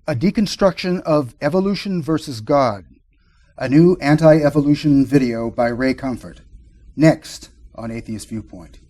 A Deconstruction of Evolution versus God, a new anti-evolution video by Ray Comfort. Next on Atheist Viewpoint.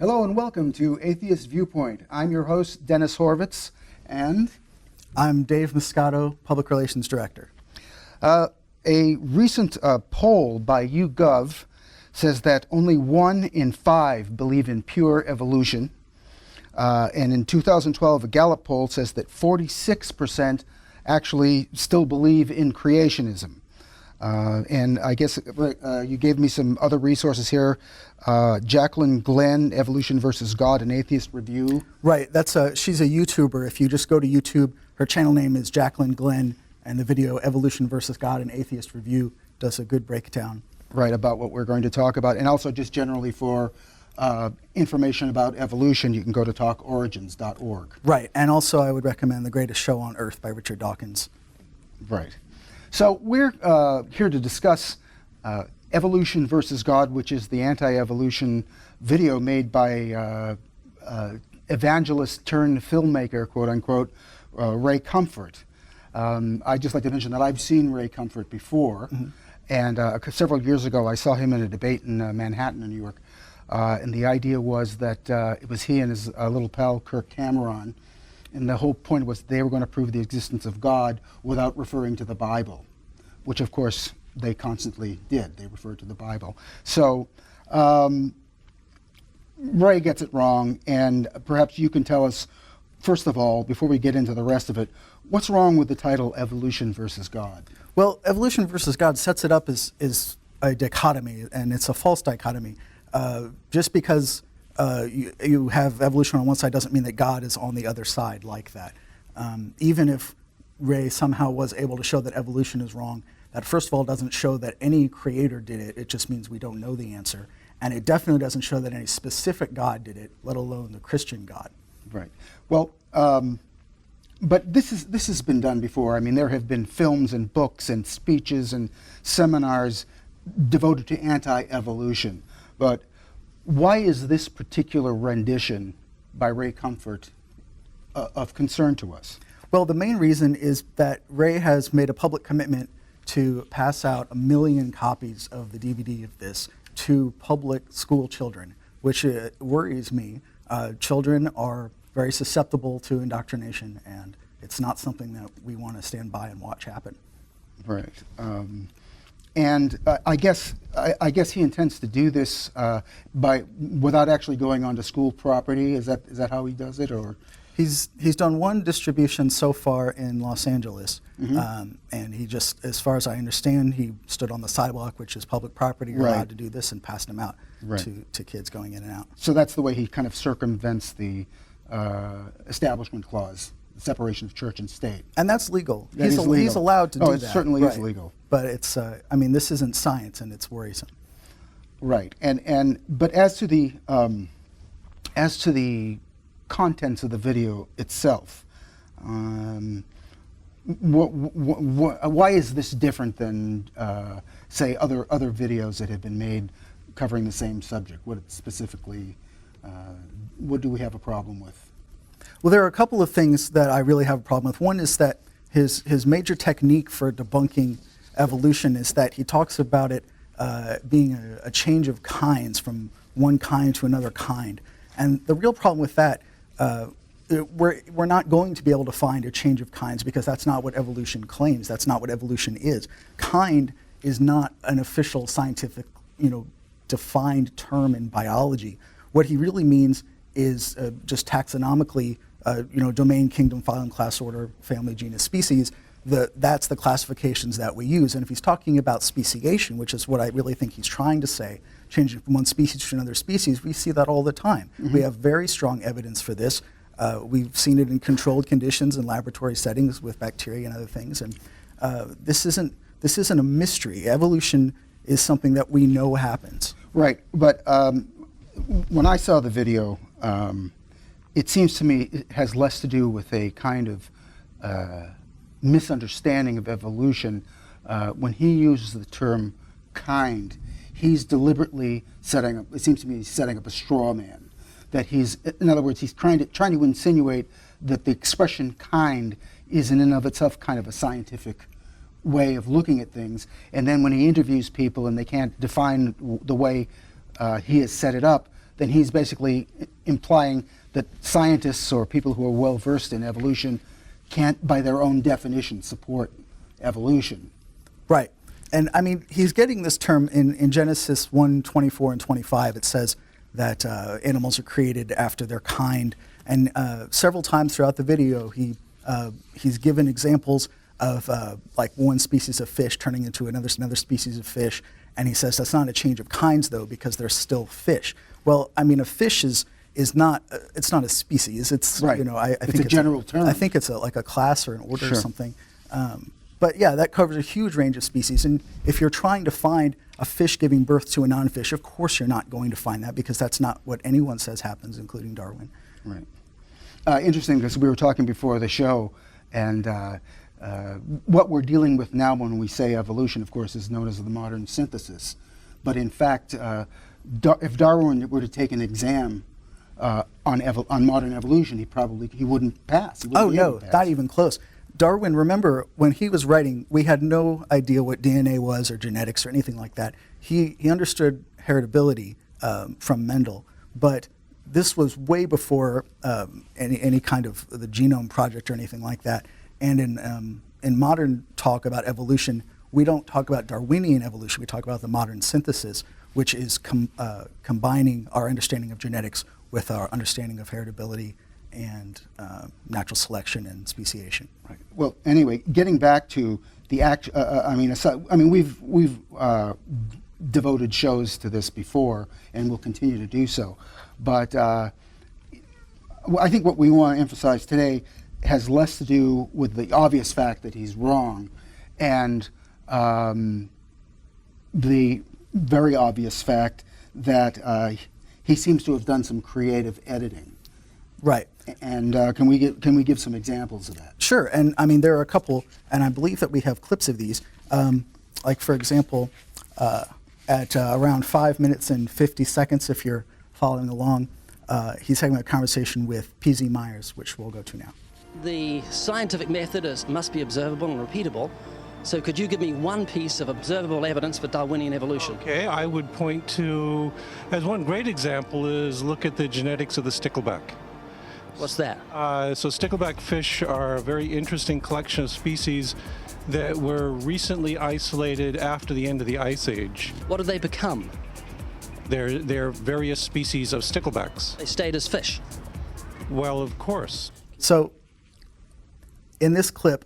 Hello and welcome to Atheist Viewpoint. I'm your host, Dennis Horvitz, and I'm Dave Muscato, Public Relations Director. A recent poll by YouGov says that only 1 in 5 believe in pure evolution. And in 2012, a Gallup poll says that 46% actually still believe in creationism. And I guess you gave me some other resources here. Jacqueline Glenn, Evolution versus God, an Atheist Review. Right, she's a YouTuber. If you just go to YouTube, her channel name is Jacqueline Glenn, and the video Evolution versus God, an Atheist Review does a good breakdown. Right, about what we're going to talk about. And also just generally for information about evolution, you can go to talkorigins.org. Right, and also I would recommend The Greatest Show on Earth by Richard Dawkins. Right. So we're here to discuss Evolution versus God, which is the anti-evolution video made by evangelist turned filmmaker, quote unquote, Ray Comfort. I'd just like to mention that I've seen Ray Comfort before, and several years ago I saw him in a debate in Manhattan, New York, and the idea was that it was he and his little pal Kirk Cameron. And the whole point was they were going to prove the existence of God without referring to the Bible, which of course they constantly did. They referred to the Bible. So Ray gets it wrong, and perhaps you can tell us, first of all, before we get into the rest of it, what's wrong with the title Evolution versus God? Well, Evolution versus God sets it up as a dichotomy, and it's a false dichotomy. Just because you have evolution on one side doesn't mean that God is on the other side like that. Even if Ray somehow was able to show that evolution is wrong, that first of all doesn't show that any creator did it. It just means we don't know the answer. And it definitely doesn't show that any specific God did it, let alone the Christian God. Right. Well, but this has been done before. I mean, there have been films and books and speeches and seminars devoted to anti-evolution. But why is this particular rendition by Ray Comfort of concern to us? Well, the main reason is that Ray has made a public commitment to pass out 1 million copies of the DVD of this to public school children, which worries me. Children are very susceptible to indoctrination, and it's not something that we want to stand by and watch happen. Right. And I guess he intends to do this without actually going onto school property. Is that how he does it, or? He's done one distribution so far in Los Angeles, and he just, as far as I understand, he stood on the sidewalk, which is public property. You're allowed to do this, and passed them out to kids going in and out. So that's the way he kind of circumvents the Establishment Clause, the separation of church and state. And that's legal. He's allowed to do that. Oh, it certainly is legal. But it's, I mean, this isn't science, and it's worrisome. Right. But as to the contents of the video itself, why is this different than, say, other videos that have been made covering the same subject? What specifically, what do we have a problem with? Well, there are a couple of things that I really have a problem with. One is that his major technique for debunking evolution is that he talks about it being a change of kinds from one kind to another kind. And the real problem with that, we're not going to be able to find a change of kinds because that's not what evolution claims. That's not what evolution is. Kind is not an official scientific, defined term in biology. What he really means is just taxonomically, domain, kingdom, phylum, class, order, family, genus, species. That's the classifications that we use. And if he's talking about speciation, which is what I really think he's trying to say, changing from one species to another species, we see that all the time. Mm-hmm. We have very strong evidence for this. We've seen it in controlled conditions in laboratory settings with bacteria and other things. And this isn't a mystery. Evolution is something that we know happens. Right, but when I saw the video, it seems to me it has less to do with a kind of misunderstanding of evolution. When he uses the term kind, he's deliberately setting up, it seems to me he's setting up a straw man. That in other words, he's trying to insinuate that the expression kind is in and of itself kind of a scientific way of looking at things. And then when he interviews people and they can't define the way he has set it up, then he's basically implying that scientists or people who are well versed in evolution can't, by their own definition, support evolution. Right. And I mean, he's getting this term in Genesis 1:24 and 25. It says that animals are created after their kind. And several times throughout the video, he's given examples of like one species of fish turning into another species of fish. And he says that's not a change of kinds, though, because they're still fish. Well, I mean, a fish is not it's not a species. It's right. I it's think a general term. I think it's like a class or an order Sure. or something. But yeah, that covers a huge range of species. And if you're trying to find a fish giving birth to a non-fish, of course you're not going to find that because that's not what anyone says happens, including Darwin. Right. Interesting, because we were talking before the show, and what we're dealing with now when we say evolution, of course, is known as the modern synthesis. But in fact, if Darwin were to take an exam on modern evolution, he wouldn't pass. He wouldn't Oh be able no, to pass. not even close. Darwin, remember, when he was writing, we had no idea what DNA was or genetics or anything like that. He understood heritability from Mendel, but this was way before any kind of the genome project or anything like that. And in modern talk about evolution, we don't talk about Darwinian evolution. We talk about the modern synthesis, which is combining our understanding of genetics with our understanding of heritability and natural selection and speciation. Right. Well, anyway, getting back to the act, we've devoted shows to this before, and we'll continue to do so. But I think what we want to emphasize today has less to do with the obvious fact that he's wrong, and the very obvious fact that he seems to have done some creative editing. Right. And can we give some examples of that? Sure, and I mean there are a couple, and I believe that we have clips of these. Like for example, at around 5 minutes and 50 seconds, if you're following along, he's having a conversation with P.Z. Myers, which we'll go to now. The scientific method must be observable and repeatable. So could you give me one piece of observable evidence for Darwinian evolution? Okay, I would point to, as one great example is look at the genetics of the stickleback. What's that? So stickleback fish are a very interesting collection of species that were recently isolated after the end of the Ice Age. What did they become? They're various species of sticklebacks. They stayed as fish. Well, of course. So in this clip,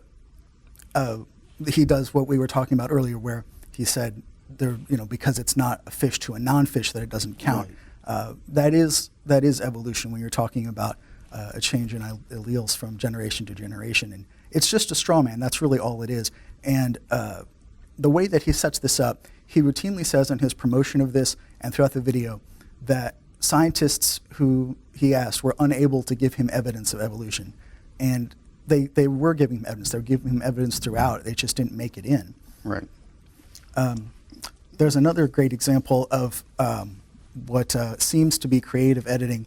he does what we were talking about earlier, where he said, because it's not a fish to a non-fish, that it doesn't count. Right. That is evolution when you're talking about a change in alleles from generation to generation. And it's just a straw man. That's really all it is. And the way that he sets this up, he routinely says in his promotion of this and throughout the video that scientists who he asked were unable to give him evidence of evolution. And they were giving him evidence. They were giving him evidence throughout. They just didn't make it in. Right. There's another great example of what seems to be creative editing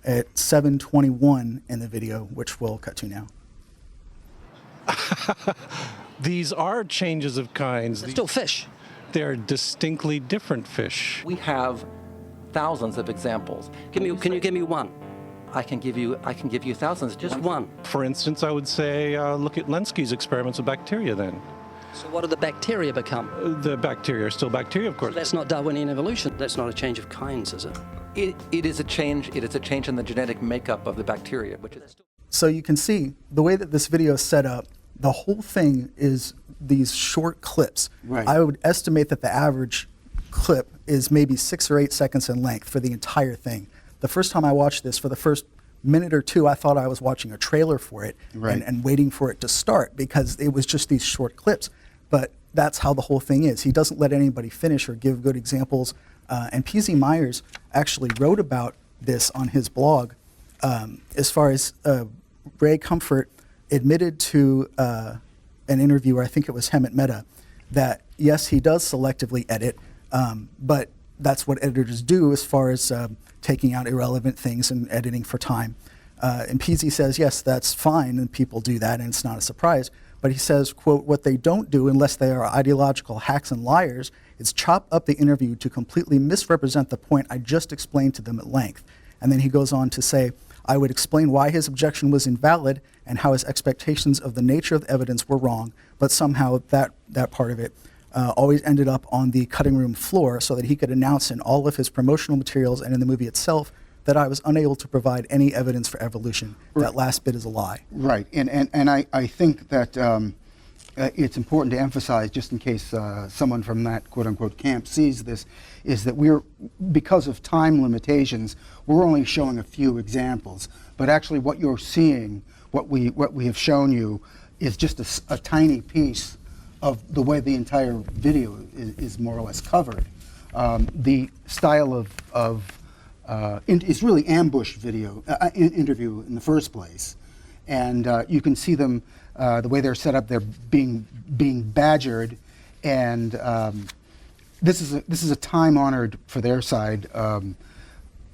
at 7:21 in the video, which we'll cut to now. These are changes of kinds. They're still fish. They're distinctly different fish. We have thousands of examples. Can you give me one? I can give you thousands. Just one. For instance, I would say look at Lenski's experiments with bacteria then. So what do the bacteria become? The bacteria are still bacteria, of course. That's not Darwinian evolution. That's not a change of kinds, is it? It is a change. It is a change in the genetic makeup of the bacteria, which is. So you can see the way that this video is set up, the whole thing is these short clips. Right. I would estimate that the average clip is maybe 6 or 8 seconds in length for the entire thing. The first time I watched this, for the first minute or two, I thought I was watching a trailer for it Right. and waiting for it to start because it was just these short clips. But that's how the whole thing is. He doesn't let anybody finish or give good examples. And P.Z. Myers actually wrote about this on his blog as far as Ray Comfort admitted to an interviewer, I think it was Hemant Mehta, that yes, he does selectively edit, but that's what editors do as far as taking out irrelevant things and editing for time. And PZ says, yes, that's fine, and people do that, and it's not a surprise. But he says, quote, what they don't do unless they are ideological hacks and liars is chop up the interview to completely misrepresent the point I just explained to them at length. And then he goes on to say, I would explain why his objection was invalid and how his expectations of the nature of the evidence were wrong, but somehow that part of it always ended up on the cutting room floor so that he could announce in all of his promotional materials and in the movie itself that I was unable to provide any evidence for evolution. Right. That last bit is a lie. Right, and I think that it's important to emphasize, just in case someone from that quote-unquote camp sees this, is that because of time limitations, we're only showing a few examples. But actually what you're seeing, what we have shown you, is just a tiny piece of the way the entire video is more or less covered. The style is really ambush video, interview in the first place. And you can see them, the way they're set up, they're being badgered. And this is a time-honored, for their side,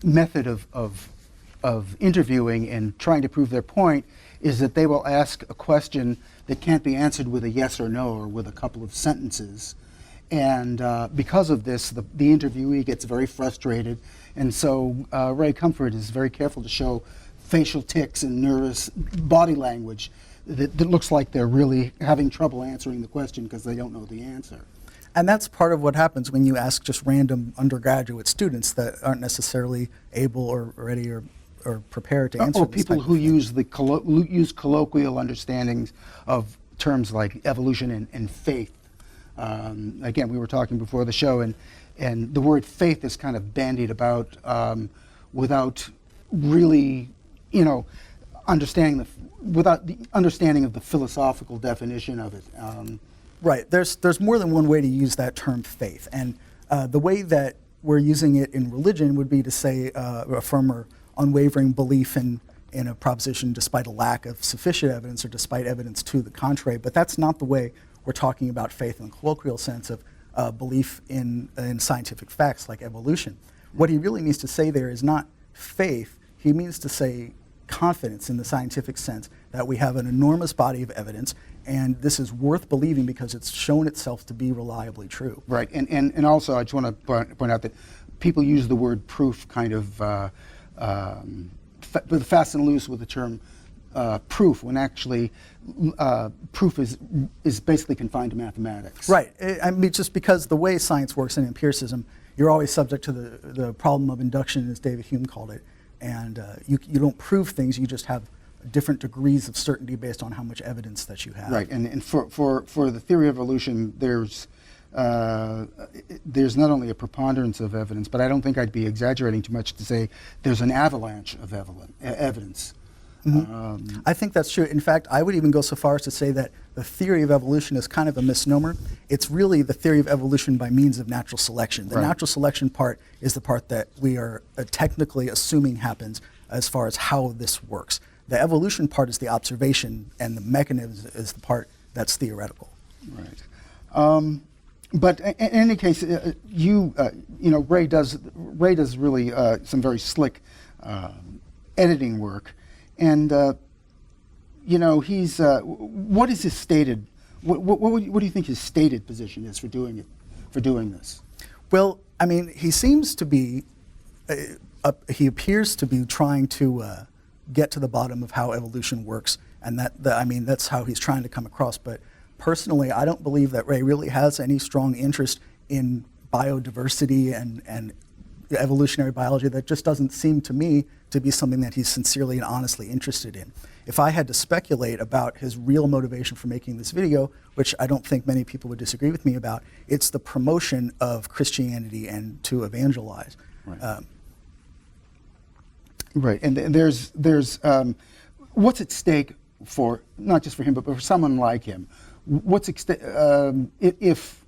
method of interviewing and trying to prove their point, is that they will ask a question that can't be answered with a yes or no or with a couple of sentences. And because of this, the interviewee gets very frustrated. And so Ray Comfort is very careful to show facial tics and nervous body language that looks like they're really having trouble answering the question because they don't know the answer. And that's part of what happens when you ask just random undergraduate students that aren't necessarily able or ready or prepared to answer Or this people type who of thing. use colloquial understandings of terms like evolution and faith. Again, we were talking before the show, and the word faith is kind of bandied about without really, without the understanding of the philosophical definition of it. Right. There's more than one way to use that term faith. And the way that we're using it in religion would be to say affirm or unwavering belief in a proposition despite a lack of sufficient evidence or despite evidence to the contrary. But that's not the way we're talking about faith in the colloquial sense of belief in scientific facts like evolution. What he really means to say there is not faith. He means to say confidence in the scientific sense that we have an enormous body of evidence and this is worth believing because it's shown itself to be reliably true. Right, and also I just want to point out that people use the word proof kind of fast and loose with the term proof, when actually proof is basically confined to mathematics. Right, I mean, just because the way science works in empiricism, you're always subject to the problem of induction, as David Hume called it, and you don't prove things, you just have different degrees of certainty based on how much evidence that you have. Right, and for the theory of evolution, there's not only a preponderance of evidence, but I don't think I'd be exaggerating too much to say there's an avalanche of evidence. Mm-hmm. I think that's true. In fact, I would even go so far as to say that the theory of evolution is kind of a misnomer. It's really the theory of evolution by means of natural selection. The natural selection part is the part that we are technically assuming happens as far as how this works. The evolution part is the observation, and the mechanism is the part that's theoretical. Right. But in any case, Ray does really some very slick editing work, and he's what is his stated? What do you think his stated position is for doing this? Well, I mean, he seems to be he appears to be trying to get to the bottom of how evolution works, and that's how he's trying to come across. But personally, I don't believe that Ray really has any strong interest in biodiversity and evolutionary biology. That just doesn't seem to me to be something that he's sincerely and honestly interested in. If I had to speculate about his real motivation for making this video, which I don't think many people would disagree with me about, it's the promotion of Christianity and to evangelize. Right. Right, and there's what's at stake for, not just for him, but for someone like him. What's if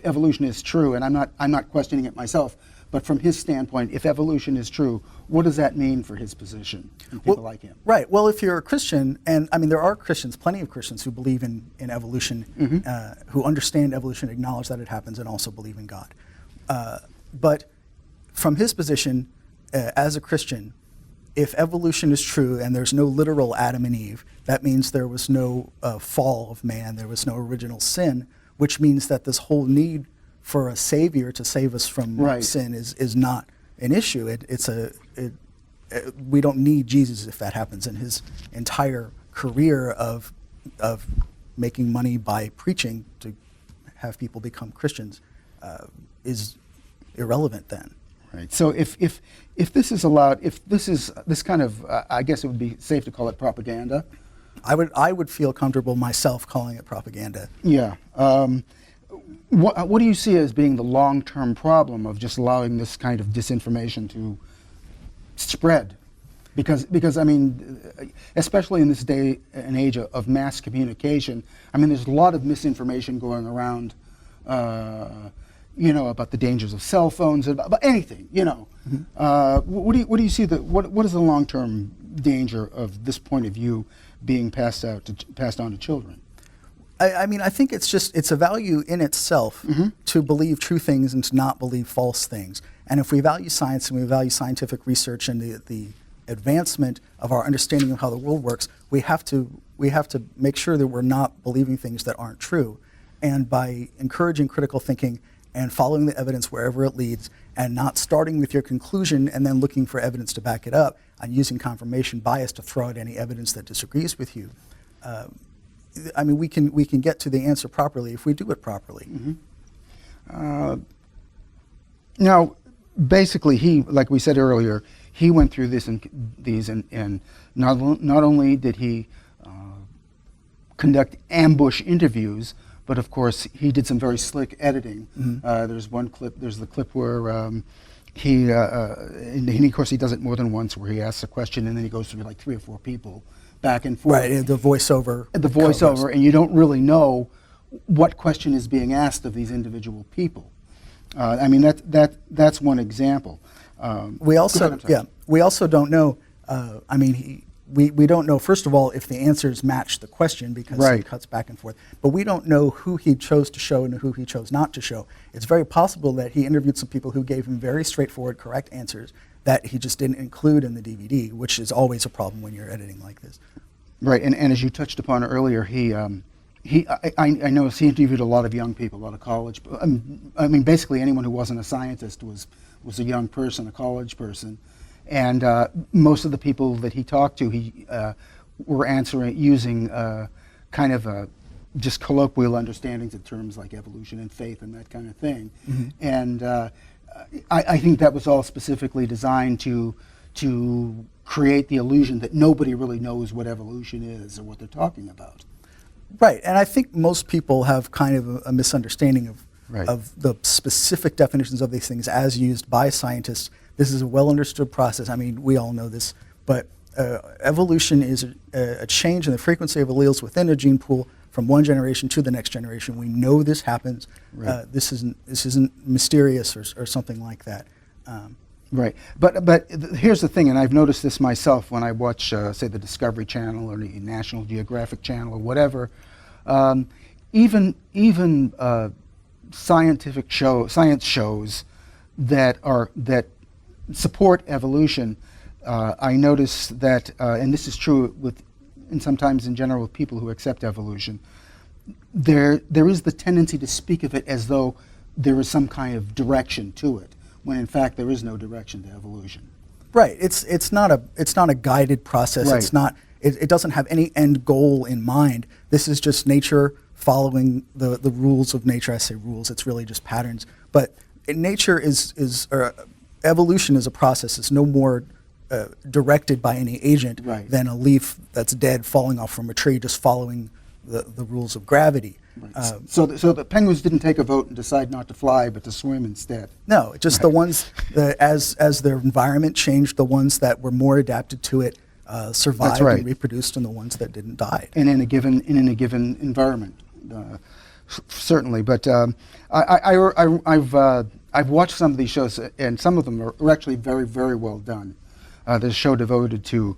evolution is true, and I'm not questioning it myself, but from his standpoint, if evolution is true, what does that mean for his position and people like him? Right. Well, if you're a Christian, and I mean there are Christians, plenty of Christians who believe in evolution, who understand evolution, acknowledge that it happens, and also believe in God. But from his position as a Christian, if evolution is true and there's no literal Adam and Eve, that means there was no fall of man, there was no original sin, which means that this whole need for a savior to save us from sin is not an issue. We don't need Jesus if that happens. And his entire career of making money by preaching to have people become Christians is irrelevant then. Right. So if this is allowed, if this is this kind of, I guess it would be safe to call it propaganda. I would feel comfortable myself calling it propaganda. Yeah. What do you see as being the long-term problem of just allowing this kind of disinformation to spread? Because I mean, especially in this day and age of mass communication, I mean, there's a lot of misinformation going around. About the dangers of cell phones, about anything, What do you see what is the long-term danger of this point of view being passed on to children? I mean, I think it's a value in itself to believe true things and to not believe false things. And if we value science and we value scientific research and the advancement of our understanding of how the world works, we have to make sure that we're not believing things that aren't true. And by encouraging critical thinking and following the evidence wherever it leads, and not starting with your conclusion and then looking for evidence to back it up, and using confirmation bias to throw out any evidence that disagrees with you. I mean, we can get to the answer properly if we do it properly. Now, basically, he, like we said earlier, he went through these, and not only did he conduct ambush interviews, but of course, he did some very slick editing. There's the clip where and of course he does it more than once, where he asks a question and then he goes through like 3 or 4 people back and forth. Right, the voiceover. The voiceover, and you don't really know what question is being asked of these individual people. I mean, that's one example. We also don't know. I mean, we don't know, first of all, if the answers match the question, because it cuts back and forth. But we don't know who he chose to show and who he chose not to show. It's very possible that he interviewed some people who gave him very straightforward, correct answers that he just didn't include in the DVD, which is always a problem when you're editing like this. Right, and as you touched upon earlier, I noticed he interviewed a lot of young people, a lot of college. I mean, basically anyone who wasn't a scientist was a young person, a college person. And most of the people that he talked to, he were answering using kind of just colloquial understandings of terms like evolution and faith and that kind of thing. And I think that was all specifically designed to create the illusion that nobody really knows what evolution is or what they're talking about. Right, and I think most people have kind of a misunderstanding of the specific definitions of these things as used by scientists. This is a well-understood process. I mean, we all know this, but evolution is a change in the frequency of alleles within a gene pool from one generation to the next generation. We know this happens. This isn't mysterious or something like that. Right, but here's the thing, and I've noticed this myself when I watch, say, the Discovery Channel or the National Geographic Channel or whatever. Even science shows that support evolution. I notice that, and this is true and sometimes in general with people who accept evolution. There is the tendency to speak of it as though there is some kind of direction to it, when in fact there is no direction to evolution. Right. It's not a guided process. Right. It's not. It doesn't have any end goal in mind. This is just nature following the rules of nature. I say rules. It's really just patterns. But nature evolution is a process. It's no more directed by any agent Right. than a leaf that's dead falling off from a tree, just following the rules of gravity. Right. So the penguins didn't take a vote and decide not to fly, but to swim instead. No, just the ones as their environment changed, the ones that were more adapted to it survived That's right. and reproduced, and the ones that didn't died. And in a given environment, certainly. But I've watched some of these shows, and some of them are actually very, very well done. There's a show devoted to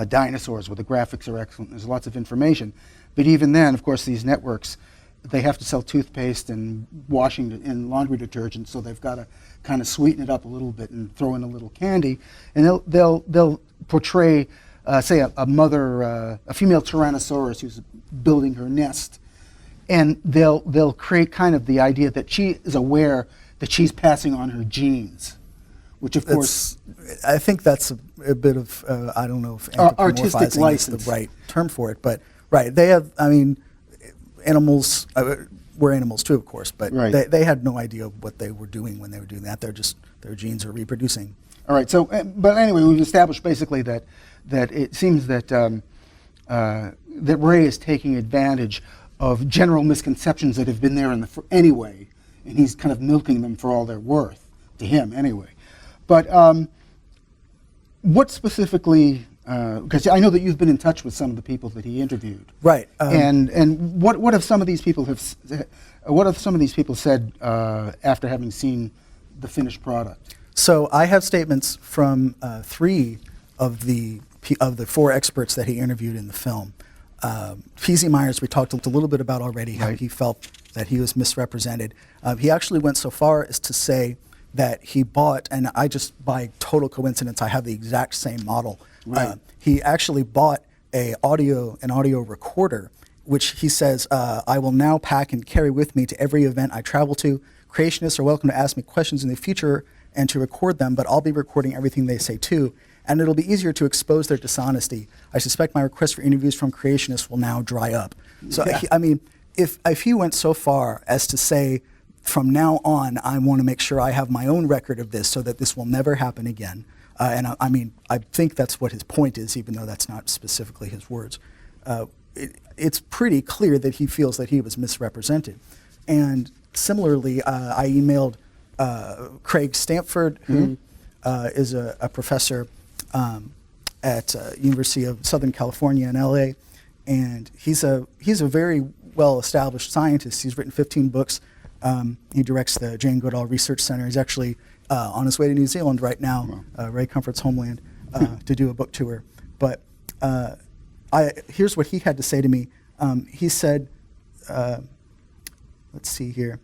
dinosaurs where the graphics are excellent. There's lots of information. But even then, of course, these networks, they have to sell toothpaste and washing and laundry detergent, so they've got to kind of sweeten it up a little bit and throw in a little candy. And they'll portray, say, a mother, a female Tyrannosaurus who's building her nest, and they'll create kind of the idea that she is aware that she's passing on her genes, which of course, I think that's a bit of I don't know if artistic anthropomorphizing license is the right term for it, but right, they have. I mean, animals. We're animals too, of course, but Right. they had no idea what they were doing when they were doing that. Their genes are reproducing. all right. So, but anyway, we've established basically that it seems that that Ray is taking advantage of general misconceptions that have been there anyway, and he's kind of milking them for all they're worth to him anyway. But what specifically? Because I know that you've been in touch with some of the people that he interviewed, Right. and what have some of these people said after having seen the finished product? So I have statements from 3 of the 4 experts that he interviewed in the film. P.Z. Myers, we talked a little bit about already, how Right. he felt that he was misrepresented. He actually went so far as to say that he bought, and I just by total coincidence, I have the exact same model. Right. He actually bought an audio recorder, which he says, I will now pack and carry with me to every event I travel to. Creationists are welcome to ask me questions in the future and to record them, but I'll be recording everything they say too, and it'll be easier to expose their dishonesty. I suspect my request for interviews from creationists will now dry up. So, Yeah. I mean, if he went so far as to say, from now on, I want to make sure I have my own record of this so that this will never happen again. And I mean, I think that's what his point is, even though that's not specifically his words. It's pretty clear that he feels that he was misrepresented. And similarly, I emailed Craig Stanford, who is a professor at University of Southern California in LA, and he's a very well-established scientist. He's written 15 books. He directs the Jane Goodall Research Center. He's actually on his way to New Zealand right now, Ray Comfort's homeland, to do a book tour. But here's what he had to say to me. He said, let's see here.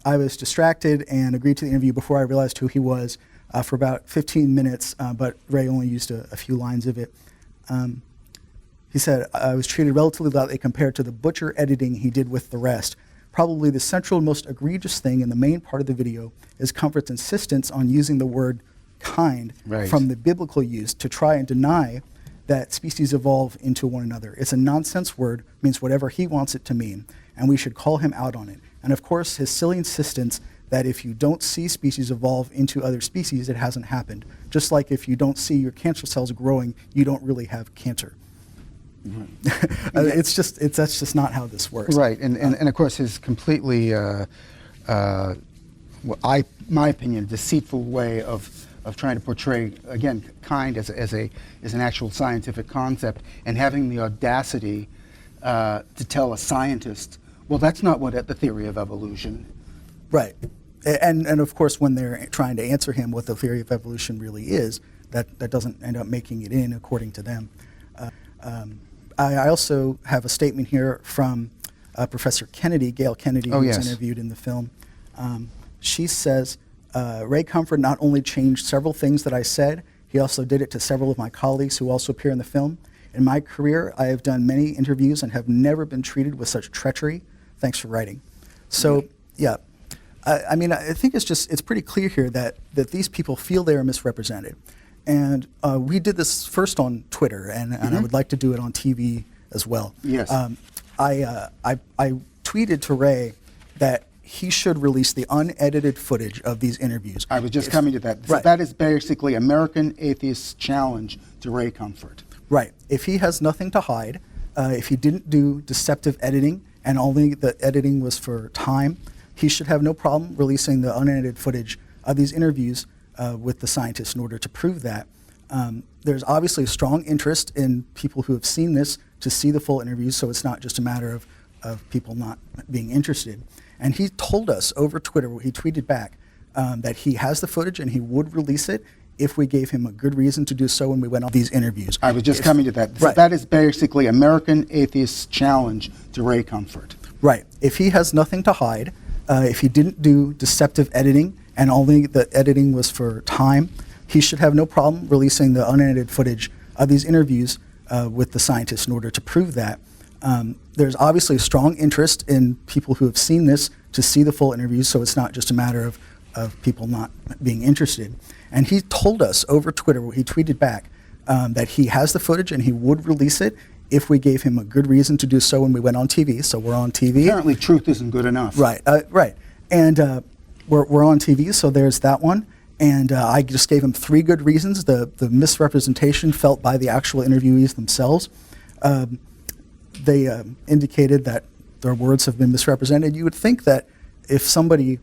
I was distracted and agreed to the interview before I realized who he was for about 15 minutes, but Ray only used a few lines of it. He said, I was treated relatively lightly compared to the butcher editing he did with the rest. Probably the central, most egregious thing in the main part of the video is Comfort's insistence on using the word kind Right. from the biblical use to try and deny that species evolve into one another. It's a nonsense word, means whatever he wants it to mean, and we should call him out on it. And of course, his silly insistence that if you don't see species evolve into other species, it hasn't happened. Just like if you don't see your cancer cells growing, you don't really have cancer. That's just not how this works. Right, and of course his completely, my opinion, deceitful way of trying to portray, again, kind as an actual scientific concept, and having the audacity to tell a scientist, well, that's not what the theory of evolution. Right. And of course, when they're trying to answer him what the theory of evolution really is, that doesn't end up making it in according to them. I also have a statement here from Professor Kennedy, Gail Kennedy, who was interviewed in the film. She says, Ray Comfort not only changed several things that I said, he also did it to several of my colleagues who also appear in the film. In my career, I have done many interviews and have never been treated with such treachery. Thanks for writing. So, yeah. I mean, I think it's pretty clear here that these people feel they are misrepresented. And we did this first on Twitter, and I would like to do it on TV as well. Yes. I tweeted to Ray that he should release the unedited footage of these interviews. I was just coming to that. So Right. that is basically American Atheists' challenge to Ray Comfort. Right. If he has nothing to hide, if he didn't do deceptive editing and only the editing was for time, he should have no problem releasing the unedited footage of these interviews with the scientists in order to prove that. There's obviously a strong interest in people who have seen this to see the full interviews, so it's not just a matter of people not being interested. And he told us over Twitter, he tweeted back, that he has the footage and he would release it if we gave him a good reason to do so when we went on these interviews. I was just coming to that. So Right. that is basically American Atheists' challenge to Ray Comfort. Right. If he has nothing to hide, if he didn't do deceptive editing and only the editing was for time, he should have no problem releasing the unedited footage of these interviews with the scientists in order to prove that. There's obviously a strong interest in people who have seen this to see the full interviews, so it's not just a matter of people not being interested. And he told us over Twitter, he tweeted back, that he has the footage and he would release it if we gave him a good reason to do so when we went on TV. So we're on TV. Apparently truth isn't good enough. Right, right. And we're on TV, so there's that one. And I just gave him 3 good reasons, the misrepresentation felt by the actual interviewees themselves. They indicated that their words have been misrepresented. You would think that if somebody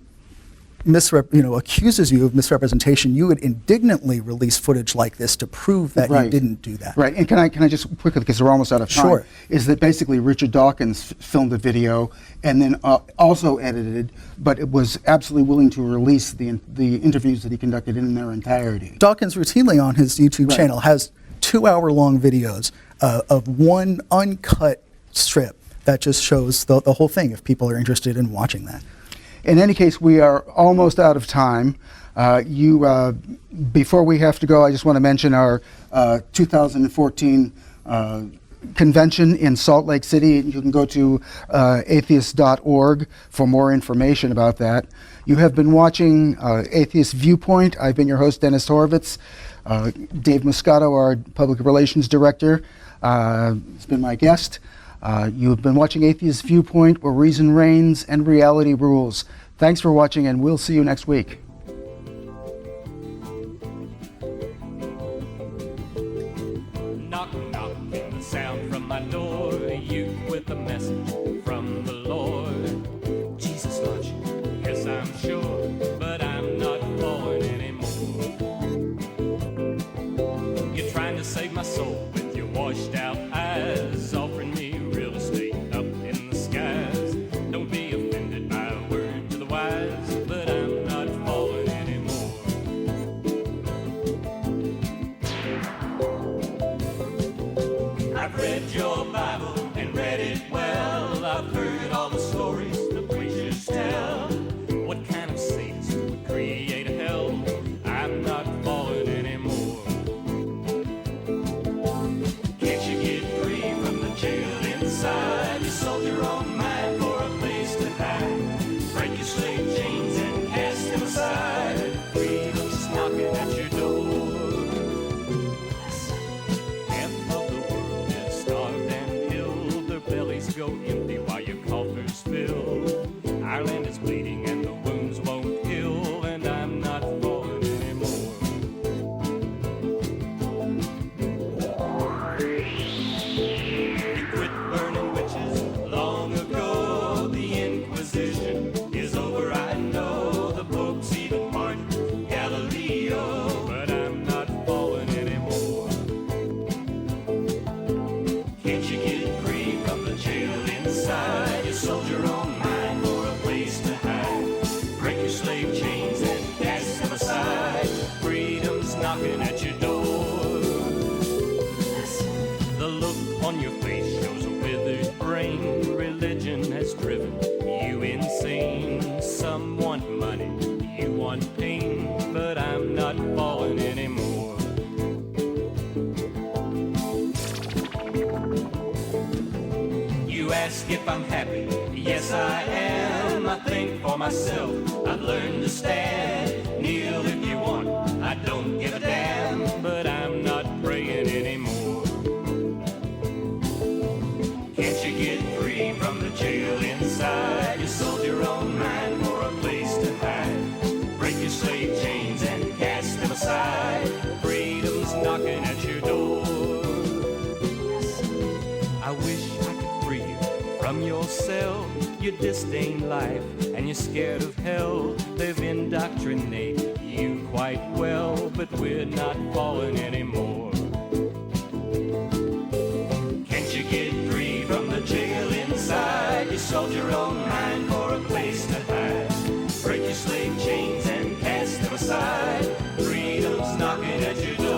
accuses you of misrepresentation, you would indignantly release footage like this to prove that you didn't do that. Right, and can I just quickly, because we're almost out of time, Sure. is that basically Richard Dawkins filmed the video and then also edited, but it was absolutely willing to release the interviews that he conducted in their entirety. Dawkins routinely on his YouTube channel has 2-hour-long videos of one uncut strip that just shows the whole thing if people are interested in watching that. In any case, we are almost out of time. Before we have to go, I just want to mention our 2014 convention in Salt Lake City. You can go to atheist.org for more information about that. You have been watching Atheist Viewpoint. I've been your host, Dennis Horvitz. Dave Muscato, our Public Relations Director, has been my guest. You have been watching Atheist Viewpoint, where reason reigns and reality rules. Thanks for watching, and we'll see you next week. Knock, knock, the sound from my door. You with a message from the Lord. Jesus loves you, yes I'm sure, but I'm not falling anymore. You're trying to save my soul with your washed out eyes, offering me real estate up in the skies. Don't be offended by a word to the wise, but I'm not falling anymore. I've read your Bible and read it well. I've heard all the stories the preachers tell. What kind of saints would create a hell? I'm not falling anymore. Can't you get free from the jail inside? You sold your own mind for a place to hide. Break your slave chains and cast them aside. Freedom's knocking at your door. Half of the world is starved and ill. Their bellies go empty while your coffers fill. Our land is bleeding and the wounds won't heal, and I'm not falling anymore. You quit burning witches long ago. The Inquisition is over, I know. The Pope's even pardoned Galileo, but I'm not falling anymore. Can't you get free from the jail inside? You sold your own mind for a place to hide. Break your slave chains and cast them aside. Freedom's knocking at your door. The look on your face shows a withered brain. Religion has driven you insane. Some want money, you want pain, but I'm not falling anymore. You ask if I'm happy, yes I am. I think for myself. I've learned to stand. Kneel if you want, I don't give a damn, but I'm not praying anymore. Can't you get free from the jail inside? You sold your own mind for a place to hide. Break your slave chains and cast them aside. Freedom's knocking at your door. I wish I could free you from your cell. You disdain life and you're scared of hell. They've indoctrinated you quite well, but we're not falling anymore. Can't you get free from the jail inside? You sold your own mind for a place to hide. Break your slave chains and cast them aside. Freedom's knocking at your door.